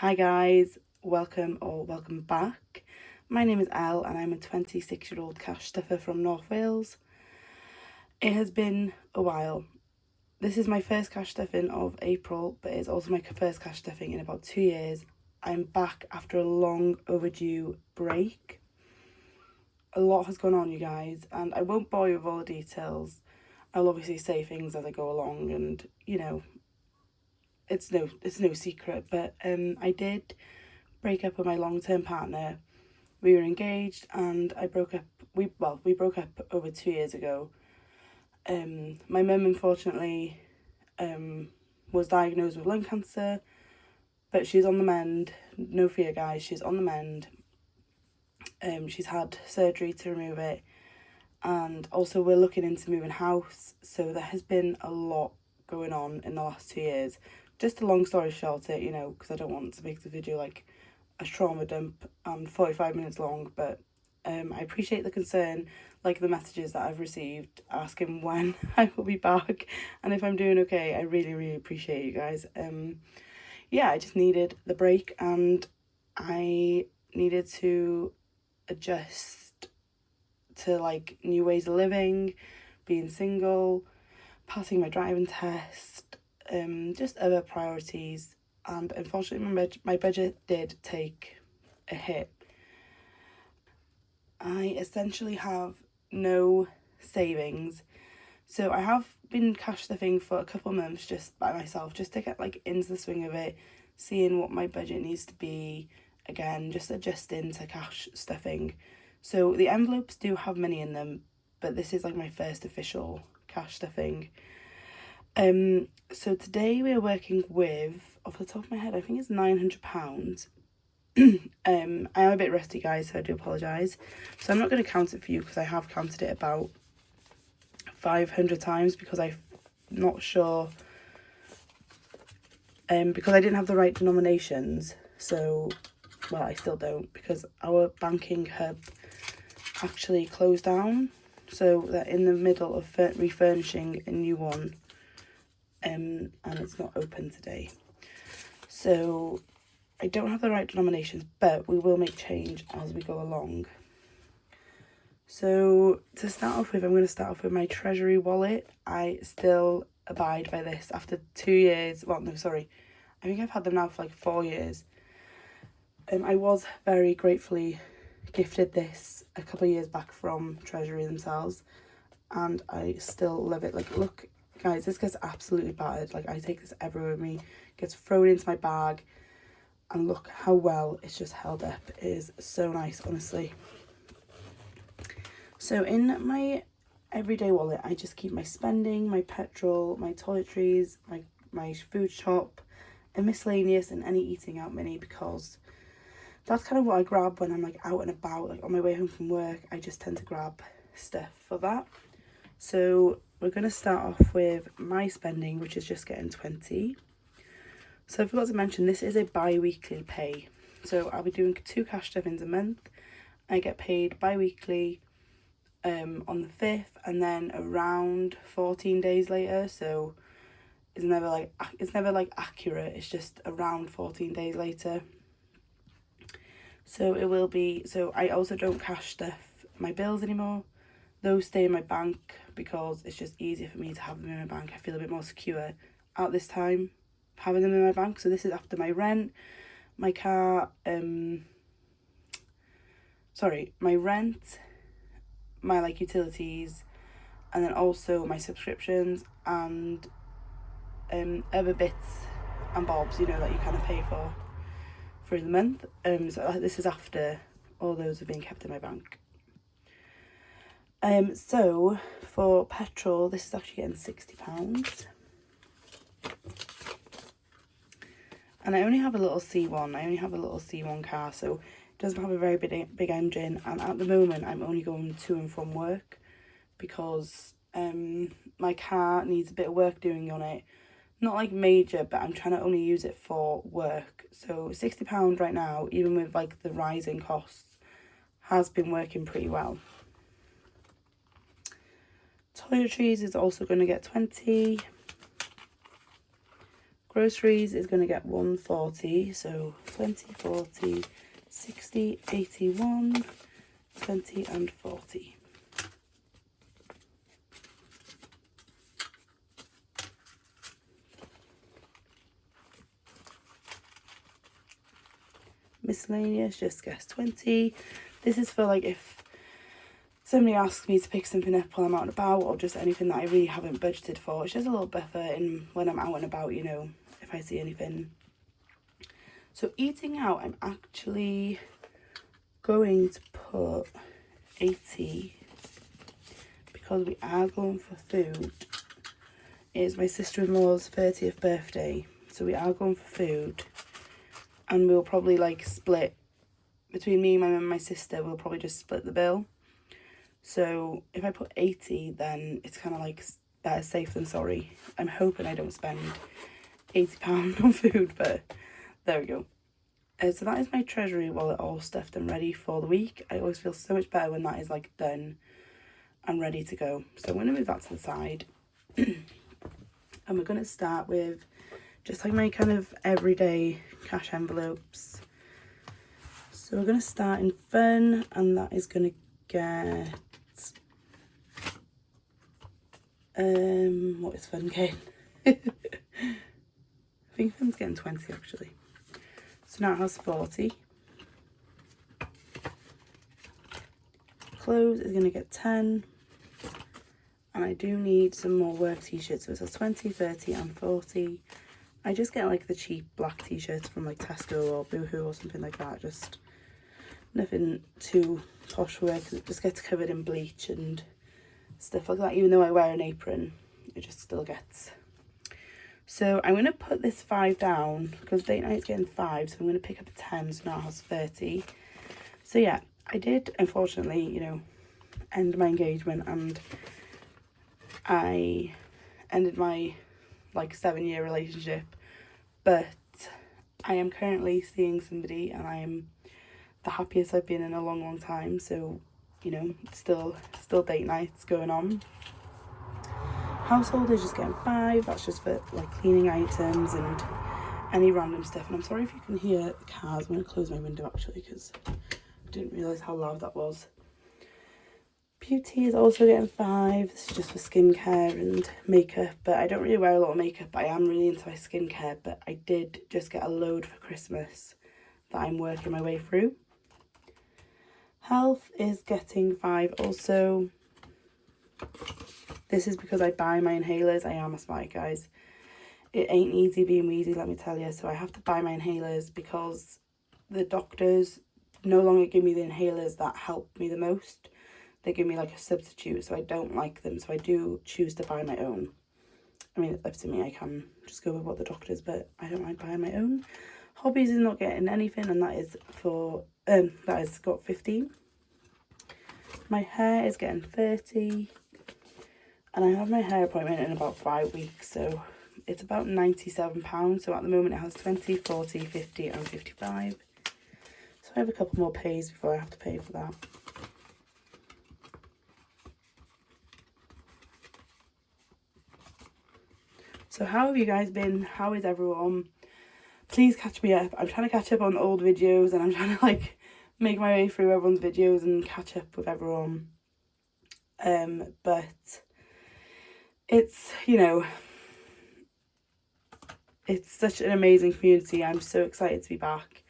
Hi guys, welcome back. My name is Elle and I'm a 26-year-old cash stuffer from North Wales. It has been a while. This is my first cash stuffing of April, but it's also my first cash stuffing in about 2 years. I'm back after a long overdue break. A lot has gone on, you guys, and I won't bore you with all the details. I'll obviously say things as I go along, and it's no secret, but I did break up with my long-term partner. We were engaged and we broke up over 2 years ago. My mum unfortunately was diagnosed with lung cancer, but she's on the mend. No fear guys, she's on the mend. She's had surgery to remove it, and also we're looking into moving house, so there has been a lot going on in the last 2 years. Just a long story short, because I don't want to make the video like a trauma dump and 45 minutes long, but I appreciate the concern, like the messages that I've received asking when I will be back and if I'm doing okay. I really appreciate you guys. I just needed the break and I needed to adjust to like new ways of living, being single, passing my driving test, just other priorities. And unfortunately my budget did take a hit. I essentially have no savings, so I have been cash stuffing for a couple months just by myself, just to get like into the swing of it, seeing what my budget needs to be, again just adjusting to cash stuffing. So the envelopes do have money in them, but this is like my first official cash stuffing. So today we are working with, off the top of my head, I think it's £900. I am a bit rusty guys, so I do apologise. So I'm not going to count it for you because I have counted it about 500 times because I'm not sure, because I didn't have the right denominations. So, well, I still don't, because our banking hub actually closed down, so they're in the middle of refurnishing a new one, and it's not open today. So I don't have the right denominations, but we will make change as we go along. So to start off with, I'm going to start off with my Treasury wallet. I still abide by this after 2 years. Well, no, sorry. I think I've had them now for like 4 years. I was very gratefully gifted this a couple of years back from Treasury themselves, and I still love it. Like, look, guys, this gets absolutely battered. Like, I take this everywhere with me. It gets thrown into my bag. And look how well it's just held up. It is so nice, honestly. So in my everyday wallet, I just keep my spending, my petrol, my toiletries, my food shop, and miscellaneous, and any eating out money, because that's kind of what I grab when I'm like out and about, like on my way home from work. I just tend to grab stuff for that. So we're going to start off with my spending, which is just getting 20. So I forgot to mention, this is a bi-weekly pay. So I'll be doing 2 cash stuffings a month. I get paid bi-weekly on the 5th, and then around 14 days later. So it's never like accurate, it's just around 14 days later. So it will be, so I also don't cash stuff my bills anymore. Those stay in my bank because it's just easier for me to have them in my bank. I feel a bit more secure at this time having them in my bank. So this is after my rent, my car, my rent, my like utilities, and then also my subscriptions and other bits and bobs, that you kind of pay for through the month. So this is after all those have been kept in my bank. So for petrol, this is actually getting £60. And I only have a little C1. I only have a little C1 car, so it doesn't have a very big engine. And at the moment, I'm only going to and from work because my car needs a bit of work doing on it. Not like major, but I'm trying to only use it for work. So £60 right now, even with like the rising costs, has been working pretty well. Toiletries is also going to get 20. Groceries is going to get 140, so 20, 40, 60, 81, 20 and 40. Miscellaneous just gets 20. This is for like if somebody asks me to pick something up while I'm out and about, or just anything that I really haven't budgeted for. It's just a little buffer in when I'm out and about, you know, if I see anything. So eating out, I'm actually going to put 80 because we are going for food. It is my sister-in-law's 30th birthday, so we are going for food, and we'll probably like split between me, my mum and my sister. We'll probably just split the bill. So if I put 80, then it's kind of like better safe than sorry. I'm hoping I don't spend £80 on food, but there we go. So that is my treasury wallet all stuffed and ready for the week. I always feel so much better when that is like done and ready to go. So I'm going to move that to the side. And we're going to start with just like my kind of everyday cash envelopes. So we're going to start in fun, and that is going to get... what is fun getting? I think fun's getting 20 actually. So now it has 40. Clothes is going to get 10. And I do need some more work t-shirts. So it says 20, 30 and 40. I just get like the cheap black t-shirts from like Tesco or Boohoo or something like that. Just nothing too posh for wear, because it just gets covered in bleach and stuff like that. Even though I wear an apron, it just still gets. So I'm going to put this 5 down because date night's getting 5, so I'm going to pick up a 10, so now it has 30. So yeah, I did unfortunately, you know, end my engagement, and I ended my like 7-year relationship, but I am currently seeing somebody, and I am the happiest I've been in a long time. So, you know, still date nights going on. Household is just getting 5. That's just for like cleaning items and any random stuff. And I'm sorry if you can hear cars. I'm going to close my window actually because I didn't realise how loud that was. Beauty is also getting 5. This is just for skincare and makeup, but I don't really wear a lot of makeup. I am really into my skincare, but I did just get a load for Christmas that I'm working my way through. Health is getting 5 also. This is because I buy my inhalers. I am asthmatic, guys. It ain't easy being wheezy, let me tell you. So I have to buy my inhalers because the doctors no longer give me the inhalers that help me the most. They give me like a substitute, so I don't like them. So I do choose to buy my own. I mean, it's up to me. I can just go with what the doctors, but I don't mind buying my own. Hobbies is not getting anything, and that is for that has got 15. My hair is getting 30. And I have my hair appointment in about 5 weeks, so it's about £97. So at the moment it has 20, 40, 50 and 55. So I have a couple more pays before I have to pay for that. So how have you guys been? How is everyone? Please catch me up. I'm trying to catch up on old videos, and I'm trying to like make my way through everyone's videos and catch up with everyone. But it's, you know, it's such an amazing community. I'm so excited to be back.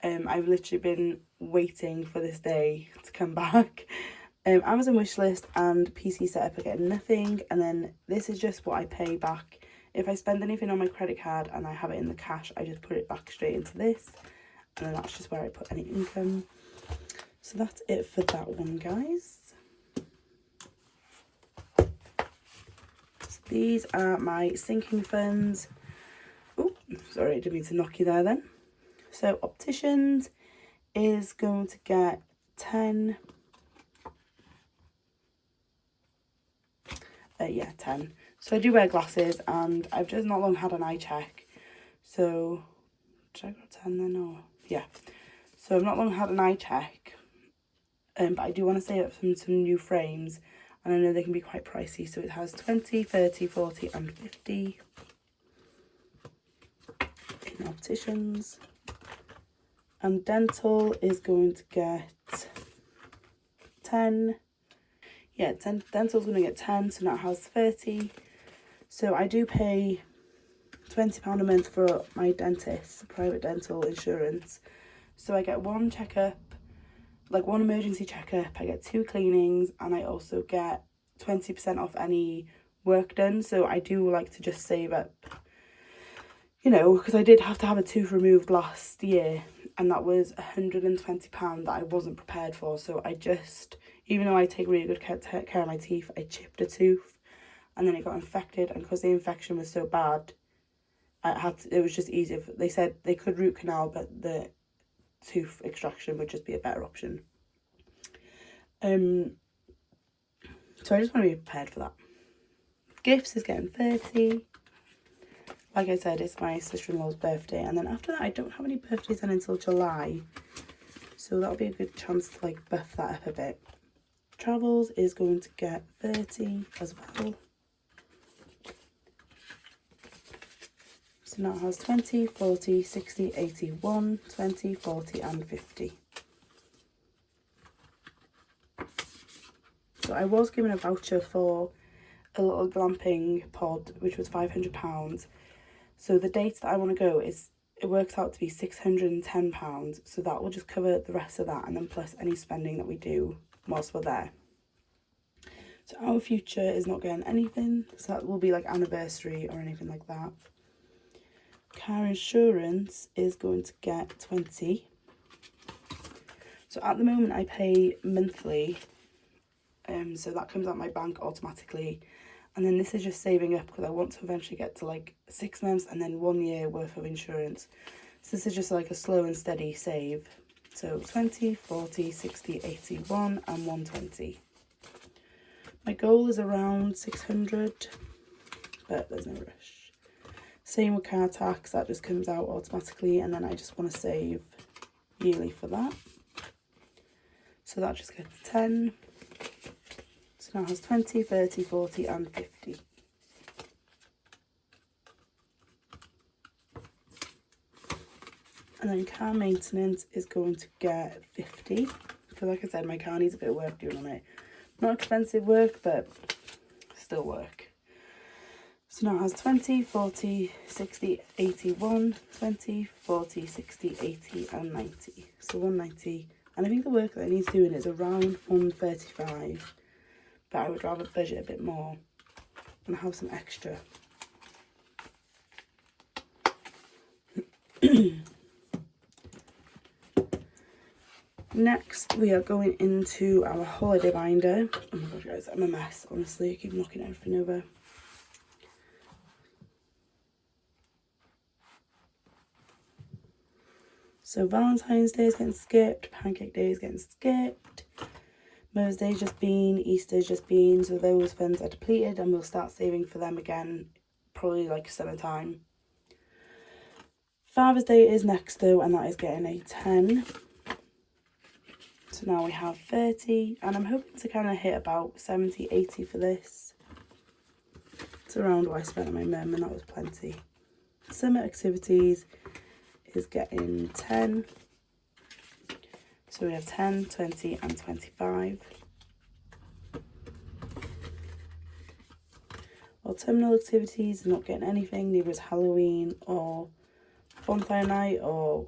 I've literally been waiting for this day to come back. Amazon wishlist and PC setup are getting nothing, and then this is just what I pay back. If I spend anything on my credit card and I have it in the cash, I just put it back straight into this, and then that's just where I put any income. So that's it for that one, guys. These are my sinking funds. Oh, sorry, I didn't mean to knock you there then. So opticians is going to get 10. Yeah, 10. So I do wear glasses, and I've just not long had an eye check. So, did I go 10 then? Or yeah. So I've not long had an eye check. But I do want to save up some new frames. And I know they can be quite pricey, so it has 20, 30, 40 and 50. in opticians. And dental is going to get 10. Yeah, dental's going to get 10, so now it has 30. So I do pay £20 a month for my dentist's private dental insurance. So I get one checkup, like one emergency checkup, I get 2 cleanings, and I also get 20% off any work done. So I do like to just save up, you know, because I did have to have a tooth removed last year, and that was £120 that I wasn't prepared for. So I just, even though I take really good care of my teeth, I chipped a tooth and then it got infected, and because the infection was so bad, it was just easier. They said they could root canal, but the tooth extraction would just be a better option. So I just want to be prepared for that. Gifts is getting 30. Like I said, it's my sister-in-law's birthday, and then after that I don't have any birthdays on until July, so that'll be a good chance to like buff that up a bit. Travels is going to get 30 as well. So now it has 20, 40, 60, 80, 1, 20, 40 and 50. So I was given a voucher for a little glamping pod, which was £500. So the dates that I want to go it works out to be £610. So that will just cover the rest of that, and then plus any spending that we do whilst we're there. So our future is not getting anything. So that will be like anniversary or anything like that. Car insurance is going to get 20. So at the moment I pay monthly. So that comes out my bank automatically. And then this is just saving up because I want to eventually get to like 6 months and then 1 year worth of insurance. So this is just like a slow and steady save. So 20, 40, 60, 80, 1 and 120. My goal is around 600, but there's no rush. Same with car tax, that just comes out automatically, and then I just want to save yearly for that. So that just gets 10. So now it has 20, 30, 40 and 50. And then car maintenance is going to get 50. Because like I said, my car needs a bit of work doing on it. Not expensive work, but still work. So now it has 20, 40, 60, 81, 20, 40, 60, 80 and 90. So 190. And I think the work that it needs doing is around 135. But I would rather budget a bit more and have some extra. Next, we are going into our holiday binder. Oh my god, guys, I'm a mess, honestly. I keep knocking everything over. So Valentine's Day is getting skipped, Pancake Day is getting skipped, Mother's Day's just been, Easter's just been, so those funds are depleted and we'll start saving for them again, probably like summertime. Father's Day is next though, and that is getting a 10. So now we have 30, and I'm hoping to kind of hit about 70, 80 for this. It's around what I spent on my mum, and that was plenty. Summer activities is getting 10. So we have 10, 20 and 25. Autumnal activities are not getting anything, neither is Halloween or bonfire night or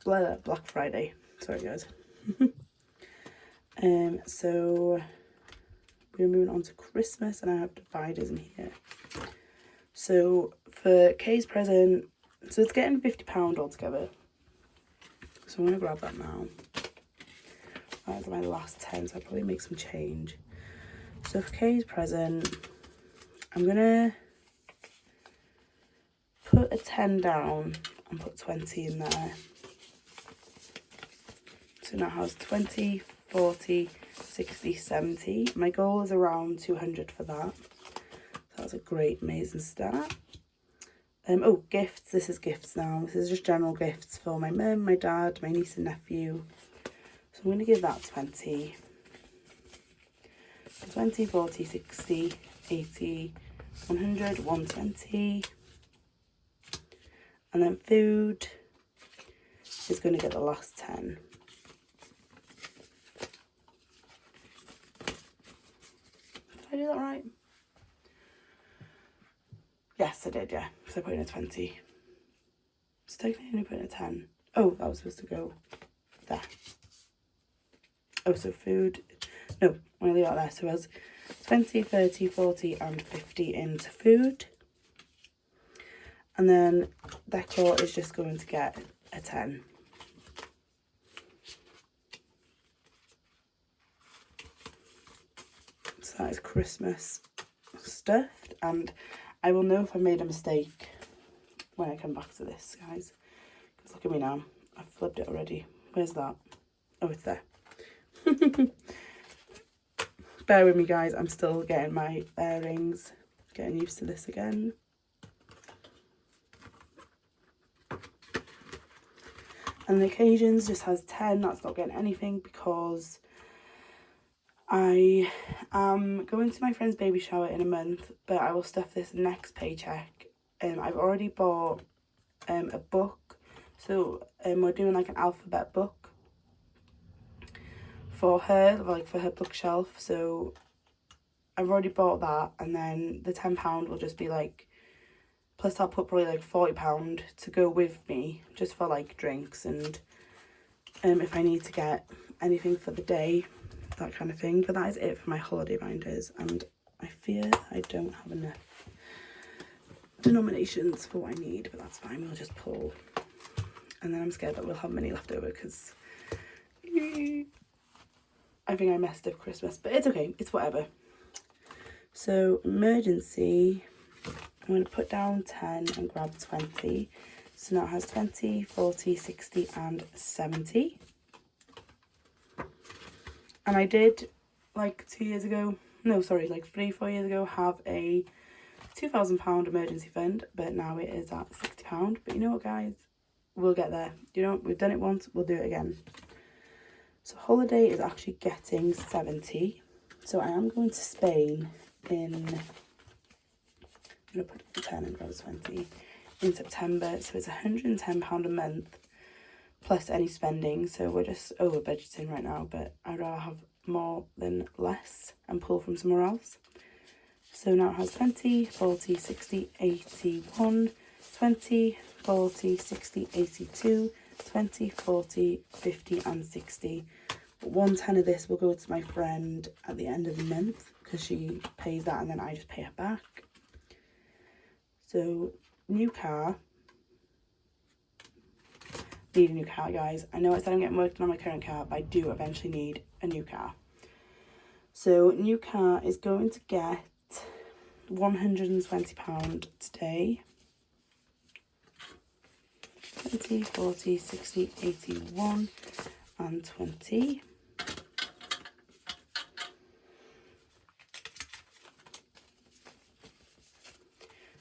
Black Friday. Sorry guys. So we're moving on to Christmas, and I have dividers in here. So for Kay's present, so it's getting £50 altogether. So I'm going to grab that now. That's my last 10, so I'll probably make some change. So for Kay's present, I'm going to put a 10 down and put 20 in there. So now it has 20, 40, 60, 70. My goal is around 200 for that. So that's a great, amazing start. Oh, gifts. This is gifts now. This is just general gifts for my mum, my dad, my niece and nephew. So I'm going to give that 20. 20, 40, 60, 80, 100, 120. And then food is going to get the last 10. Did I do that right? Yes, I did, yeah. Because I put in a 20. So technically I only put in a 10. Oh, that was supposed to go there. Oh, so food. No, I'm going to leave that there. So it has 20, 30, 40 and 50 into food. And then decor is just going to get a 10. So that is Christmas stuffed, and I will know if I made a mistake when I come back to this, guys. Because look at me now, I've flipped it already. Where's that? Oh, it's there. Bear with me, guys, I'm still getting my bearings, getting used to this again. And the occasions just has 10. That's not getting anything because I am going to my friend's baby shower in a month, but I will stuff this next paycheck. I've already bought a book, so we're doing like an alphabet book for her, like for her bookshelf. So I've already bought that, and then the £10 will just be like, plus I'll put probably like £40 to go with me, just for like drinks and if I need to get anything for the day, that kind of thing. But that is it for my holiday binders, and I fear I don't have enough denominations for what I need, but that's fine, we'll just pull. And then I'm scared that we'll have money left over because I think I messed up Christmas, but it's okay, it's whatever. So emergency, I'm going to put down 10 and grab 20. So now it has 20, 40, 60 and 70. And I did, like 2 years ago, no, sorry, like 3-4 years ago, have a £2,000 emergency fund, but now it is at £60. But you know what, guys? We'll get there. You know, we've done it once, we'll do it again. So holiday is actually getting 70. So I am going to Spain in, I'm going to put the 10 and grab 20 in September. So it's £110 a month plus any spending. So we're just over budgeting right now, but I'd rather have more than less and pull from somewhere else. So now it has 20, 40, 60, 81, 20, 40, 60, 82, 20, 40, 50 and 60. But 110 of this will go to my friend at the end of the month because she pays that and then I just pay her back. So new car. Need a new car, guys. I know I said I'm getting working on my current car, but I do eventually need a new car. So new car is going to get £120 today. 20, 40, 60, 81 and 20.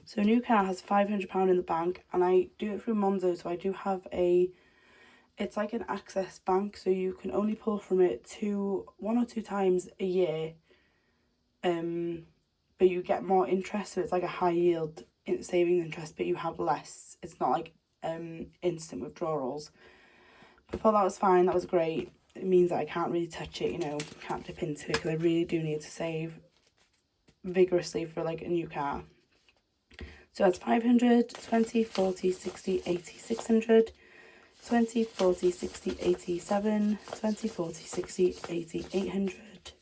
So a new car has £500 in the bank, and I do it through Monzo, so I do have it's like an access bank, so you can only pull from it 1 or 2 times a year, but you get more interest, so it's like a high yield in savings interest, but you have less. It's not like instant withdrawals. Before that was fine, that was great. It means that I can't really touch it, you know, can't dip into it, because I really do need to save vigorously for like a new car. So that's 500, 20, 40, 60, 80, 600, 20, 40, 60, 87, 20, 40, 60, 80, 800,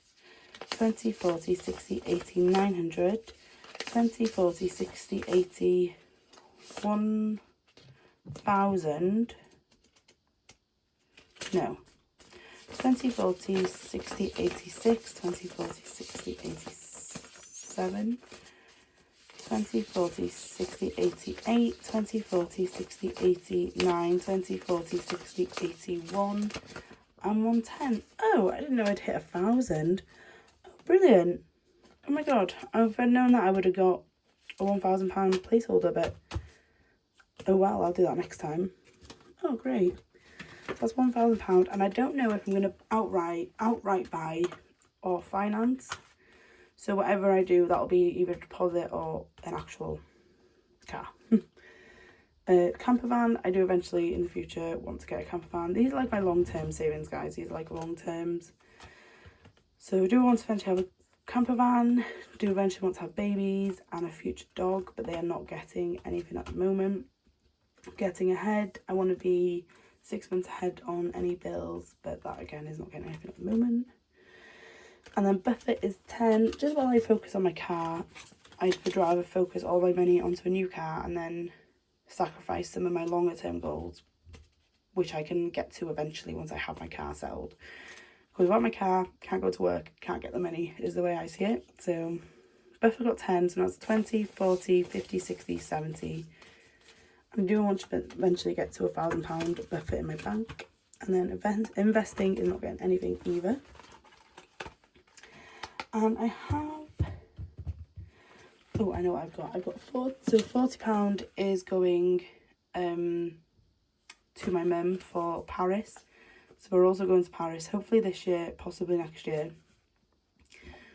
20, 40, 60, 80, 900, 20, 40, 60, 80, 1,000, no, 20, 40, 60, 86, 20, 40, 60, 87, 20, 40, 60, 88, 20, 40, 60, 89, 20, 40, 60, 81, and 110. Oh, I didn't know I'd hit 1,000. Oh, brilliant. Oh my god, if I'd known that I would have got a £1,000 placeholder, but oh well, I'll do that next time. Oh, great. So that's £1,000, and I don't know if I'm going to outright buy or finance. So whatever I do, that'll be either a deposit or an actual car. Camper van, I do eventually in the future want to get a camper van. These are like my long-term savings, guys. These are like long terms. So I do want to eventually have a camper van, do eventually want to have babies and a future dog, but they are not getting anything at the moment. Getting ahead, I want to be 6 months ahead on any bills, but that again is not getting anything at the moment. And then buffer is 10. Just while I focus on my car, I would rather focus all my money onto a new car and then sacrifice some of my longer term goals, which I can get to eventually once I have my car settled. Because without my car, can't go to work, can't get the money, is the way I see it. So buffer got 10, so now it's 20, 40, 50, 60, 70. I do want to eventually get to £1,000 buffer in my bank. And then investing is not getting anything either. And I have, oh, I know what I've got £40 is going to my mum for Paris. So we're also going to Paris, hopefully this year, possibly next year.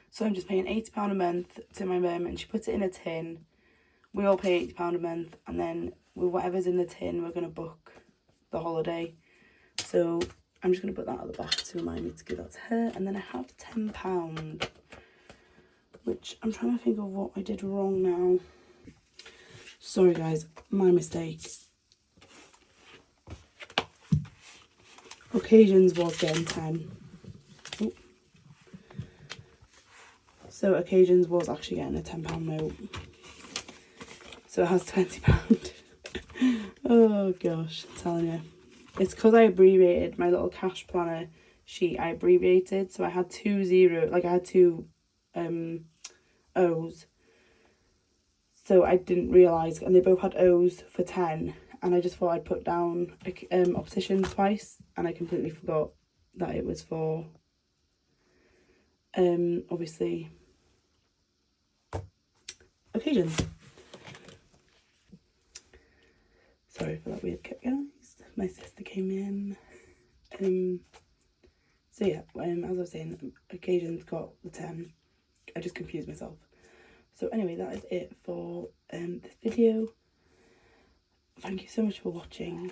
So I'm just paying £80 a month to my mum, and she puts it in a tin. We all pay £80 a month, and then with whatever's in the tin, we're going to book the holiday. So I'm just going to put that at the back to remind me to give that to her. And then I have £10, which I'm trying to think of what I did wrong now. Sorry guys, my mistake. Occasions was getting 10. Ooh. So occasions was actually getting a £10 note. So it has £20. Oh gosh, I'm telling you. It's because I abbreviated my little cash planner sheet. I abbreviated, so I had two O's. So I didn't realise, and they both had O's for 10. And I just thought I'd put down opposition twice, and I completely forgot that it was for obviously occasions. Sorry for that weird cut, guys. My sister came in. So yeah, as I was saying, occasions got the 10. I just confused myself. So anyway, that is it for this video. Thank you so much for watching.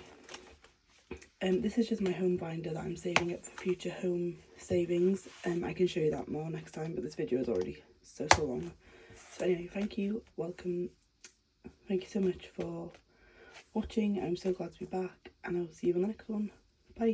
This is just my home binder that I'm saving up for future home savings. I can show you that more next time, but this video is already so long. So anyway, thank you, welcome. Thank you so much for watching. I'm so glad to be back, and I'll see you on the next one.